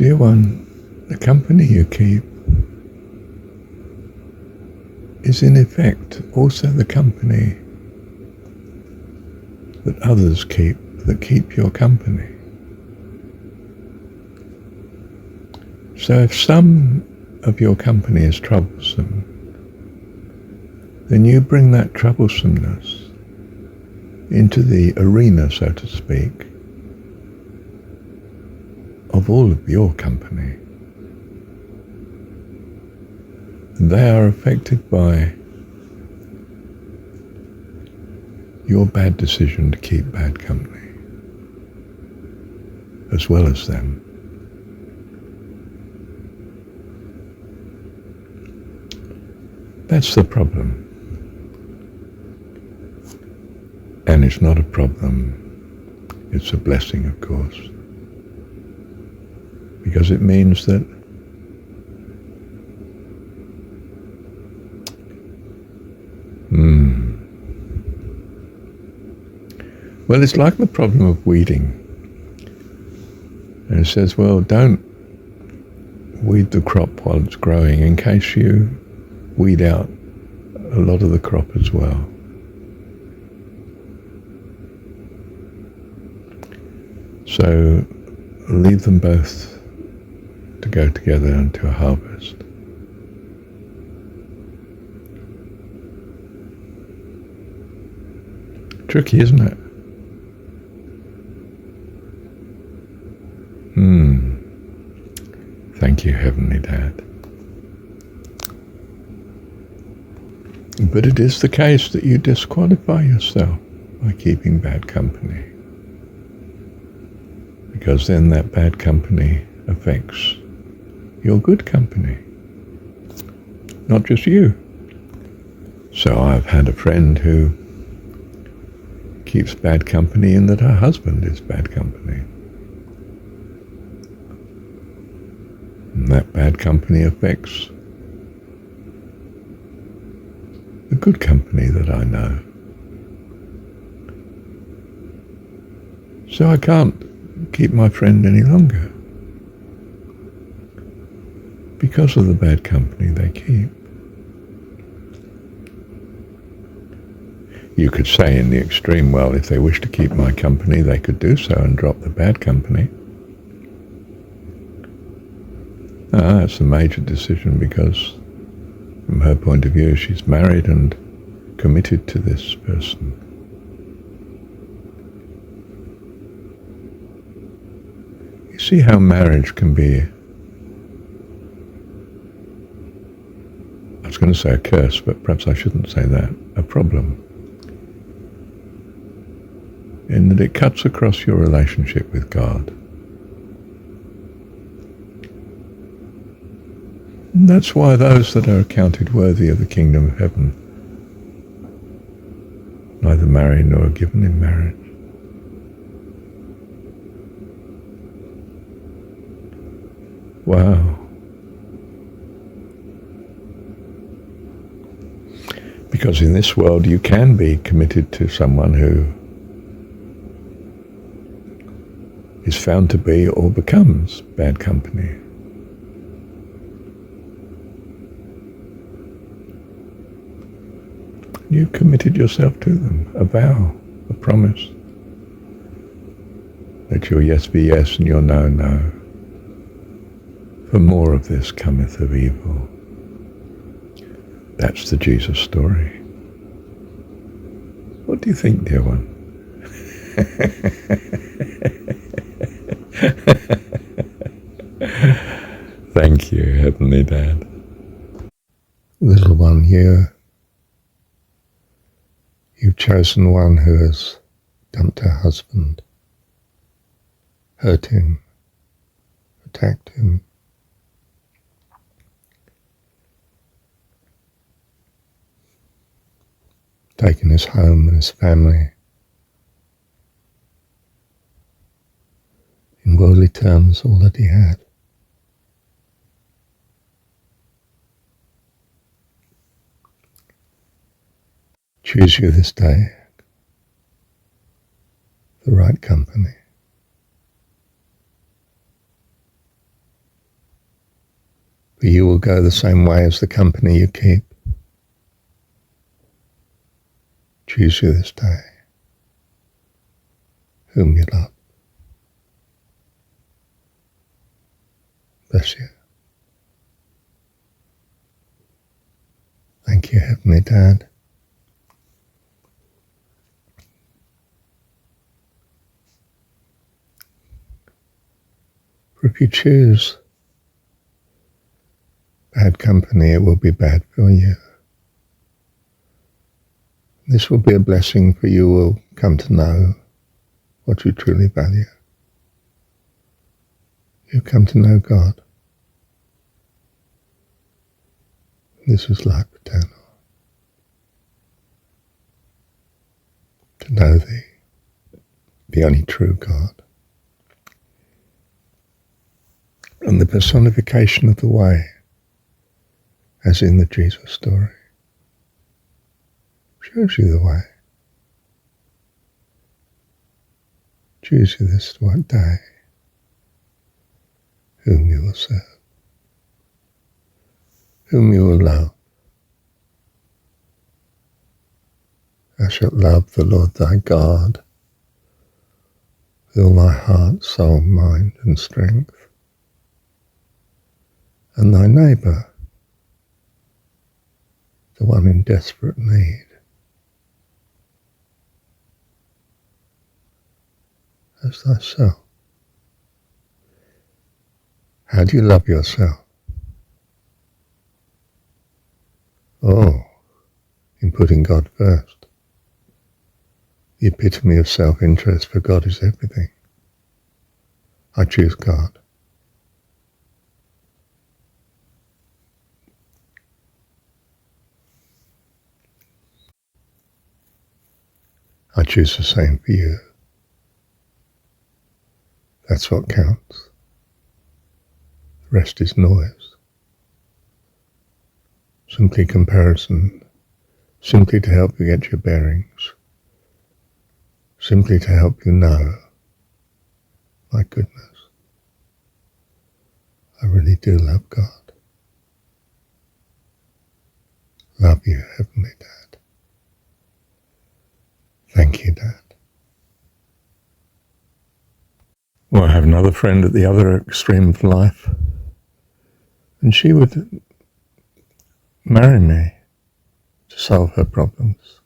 Dear one, the company you keep is in effect also the company that others keep, that keep your company. So if some of your company is troublesome, then you bring that troublesomeness into the arena, so to speak, of all of your company. And they are affected by your bad decision to keep bad company, as well as them. That's the problem. And it's not a problem, it's a blessing, of course. Because it means that well, it's like the problem of weeding. And it says, well, don't weed the crop while it's growing in case you weed out a lot of the crop as well. So leave them both to go together into a harvest. Tricky, isn't it? Thank you, Heavenly Dad. But it is the case that you disqualify yourself by keeping bad company. Because then that bad company affects your good company, not just you. So I've had a friend who keeps bad company in that her husband is bad company. And that bad company affects the good company that I know. So I can't keep my friend any longer because of the bad company they keep. You could say in the extreme, well, if they wish to keep my company, they could do so and drop the bad company. That's a major decision because from her point of view, she's married and committed to this person. You see how marriage can be, I was going to say a curse, but perhaps I shouldn't say that, a problem. In that it cuts across your relationship with God. And that's why those that are accounted worthy of the kingdom of heaven neither marry nor are given in marriage. Wow. Because in this world you can be committed to someone who is found to be or becomes bad company. You've committed yourself to them, a vow, a promise, that your yes be yes and your no, no. For more of this cometh of evil. That's the Jesus story. What do you think, dear one? Thank you, Heavenly Dad. Little one, you've chosen one who has dumped her husband, hurt him, attacked him. Taken his home and his family. In worldly terms, all that he had. Choose you this day the right company. For you will go the same way as the company you keep. Choose you this day whom you love. Bless you. Thank you, Heavenly Dad. For if you choose bad company, it will be bad for you. This will be a blessing, for you will come to know what you truly value. You come to know God. This is life eternal. To know Thee, the only true God, and the personification of the way, as in the Jesus story, shows you the way. Choose you this day whom you will serve, whom you will love. Thou shalt love the Lord thy God with all thy heart, soul, mind, and strength, and thy neighbour, the one in desperate need, as thyself. How do you love yourself? Oh, in putting God first. The epitome of self-interest, for God is everything. I choose God. I choose the same for you. That's what counts. The rest is noise. Simply comparison, simply to help you get your bearings, simply to help you know, my goodness, I really do love God. Love you, Heavenly Dad. Thank you, Dad. Well, I have another friend at the other extreme of life, and she would marry me to solve her problems.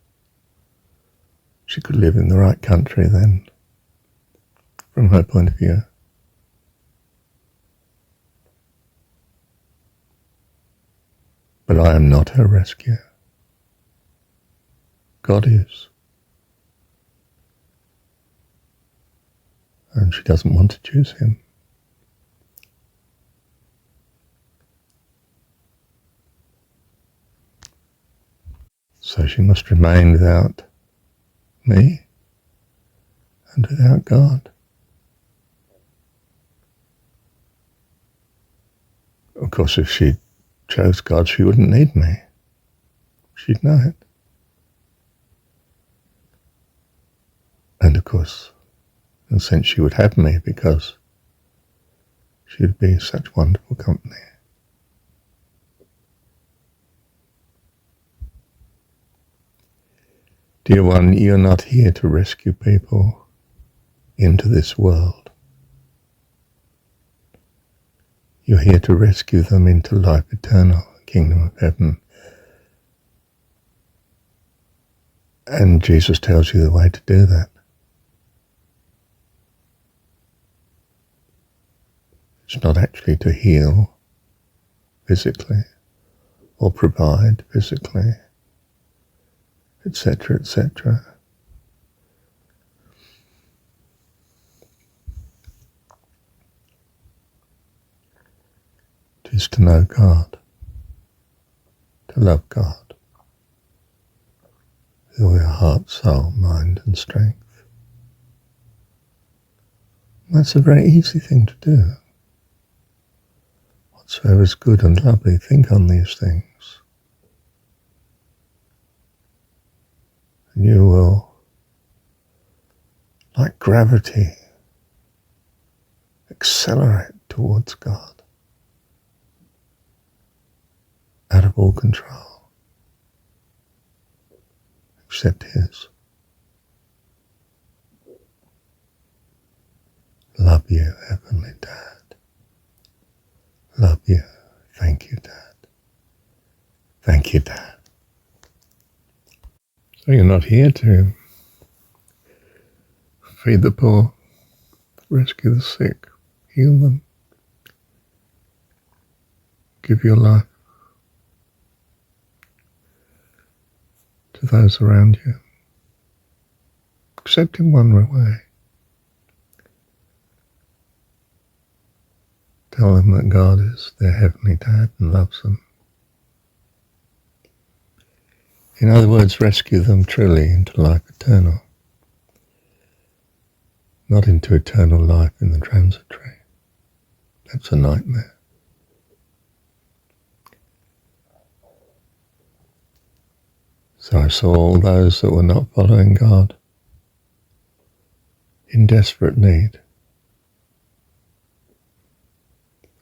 She could live in the right country then, from her point of view. But I am not her rescuer. God is. And she doesn't want to choose him. So she must remain without me and without God. Of course, if she chose God, she wouldn't need me. She'd know it. And of course, in a sense, she would have me because she would be such wonderful company. Dear one, you're not here to rescue people into this world. You're here to rescue them into life eternal, the kingdom of heaven. And Jesus tells you the way to do that. It's not actually to heal physically or provide physically, etc., etc. It is to know God, to love God with all your heart, soul, mind, and strength. And that's a very easy thing to do. Whatsoever is good and lovely, think on these things, and you will, like gravity, accelerate towards God. out of all control, except his. Love you, Heavenly Dad. Love you. Thank you, Dad. Thank you, Dad. So you're not here to feed the poor, rescue the sick, heal them, give your life to those around you, except in one way. Tell them that God is their Heavenly Dad and loves them. In other words, rescue them truly into life eternal, not into eternal life in the transitory. That's a nightmare. So I saw all those that were not following God in desperate need.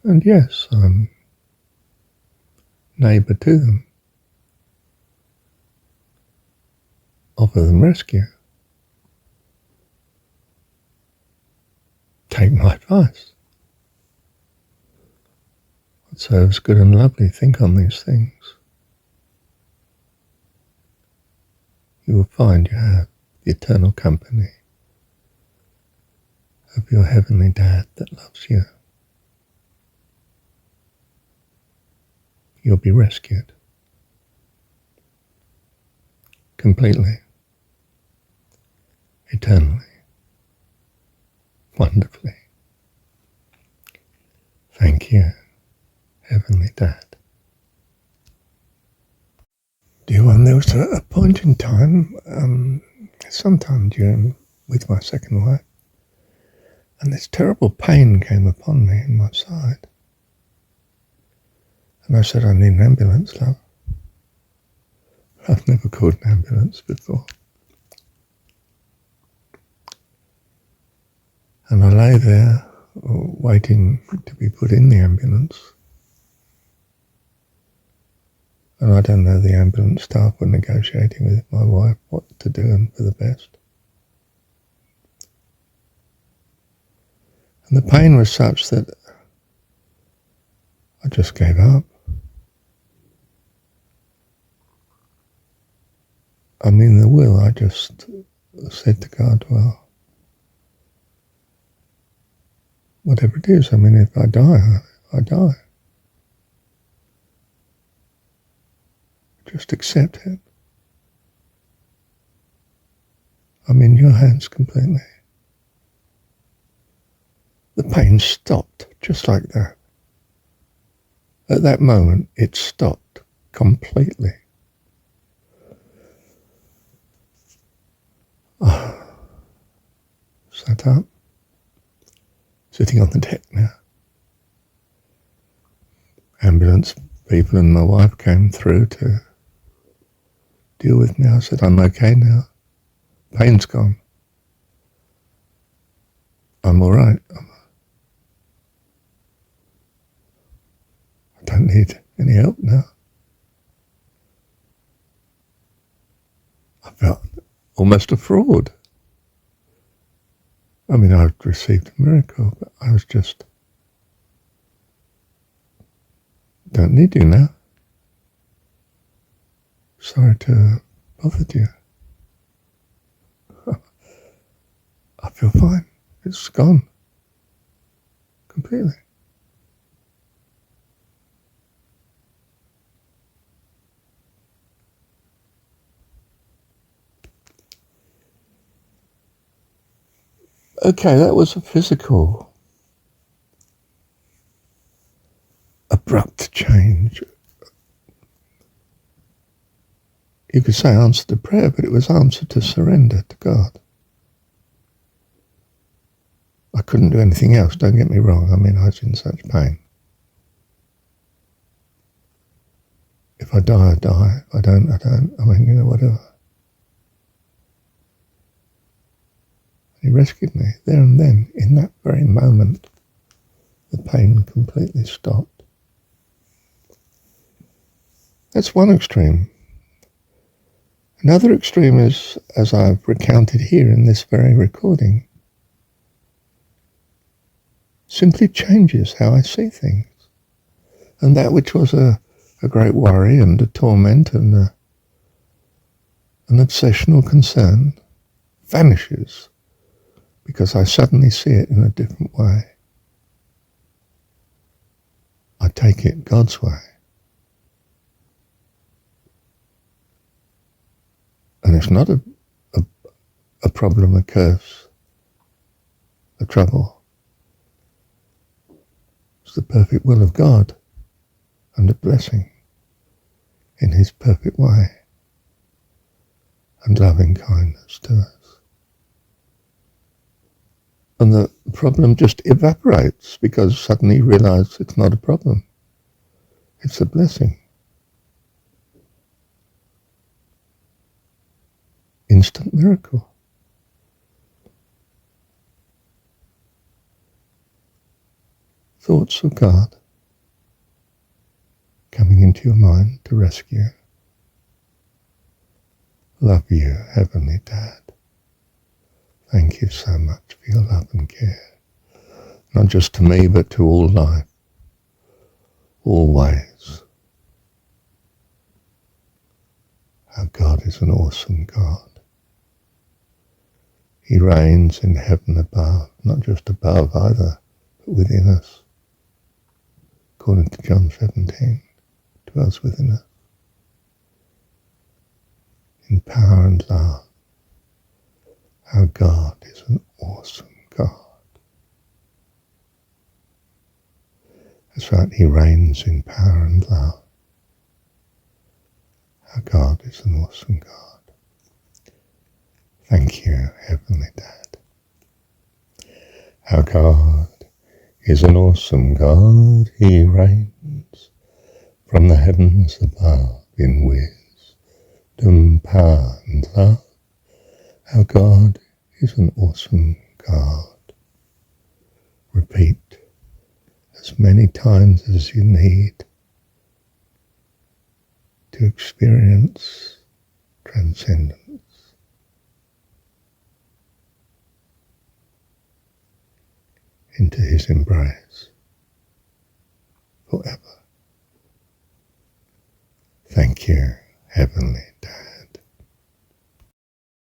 And yes, I'm neighbour to them. Offer them rescue. Take my advice. What serves good and lovely, think on these things. You will find you have the eternal company of your Heavenly Dad that loves you. You'll be rescued completely, eternally, wonderfully. Thank you, Heavenly Dad. Dear one, there was a point in time, sometime with my second wife, and this terrible pain came upon me in my side. And I said, I need an ambulance, love. I've never called an ambulance before. And I lay there, waiting to be put in the ambulance. And I don't know, the ambulance staff were negotiating with my wife what to do and for the best. And the pain was such that I just gave up. I mean, the will, I just said to God, well, whatever it is, I mean, if I die, I die. Just accept it. I'm in your hands completely. The pain stopped just like that. At that moment, it stopped completely. Sat up, sitting on the deck now. Ambulance people and my wife came through to deal with me. I said, I'm okay now. Pain's gone. I'm all right. I don't need any help now. I felt almost a fraud. I mean, I've received a miracle, but I was just, don't need you now. Sorry to have bothered you. I feel fine. It's gone. Completely. Okay, that was a physical, abrupt change. You could say answer to prayer, but it was answer to surrender to God. I couldn't do anything else, don't get me wrong. I mean, I was in such pain. If I die, I die. If I don't, I don't. I mean, whatever. He rescued me there and then. In that very moment, the pain completely stopped. That's one extreme. Another extreme is, as I've recounted here in this very recording, simply changes how I see things. And that which was a great worry and a torment and an obsessional concern vanishes because I suddenly see it in a different way. I take it God's way. And it's not a problem, a curse, a trouble. It's the perfect will of God and a blessing in his perfect way and loving kindness to us. And the problem just evaporates because suddenly you realize it's not a problem. It's a blessing. Instant miracle. Thoughts of God coming into your mind to rescue. Love you, Heavenly Dad. Thank you so much for your love and care. Not just to me, but to all life. Always. Our God is an awesome God. He reigns in heaven above, not just above either, but within us. According to jon17, dwells within us. In power and love. Our God is an awesome God. That's right, he reigns in power and love. Our God is an awesome God. Thank you, Heavenly Dad. Our God is an awesome God. He reigns from the heavens above in wisdom, power, and love. Our God is an awesome God. Repeat as many times as you need to experience transcendence. Into his embrace forever. Thank you, Heavenly Dad.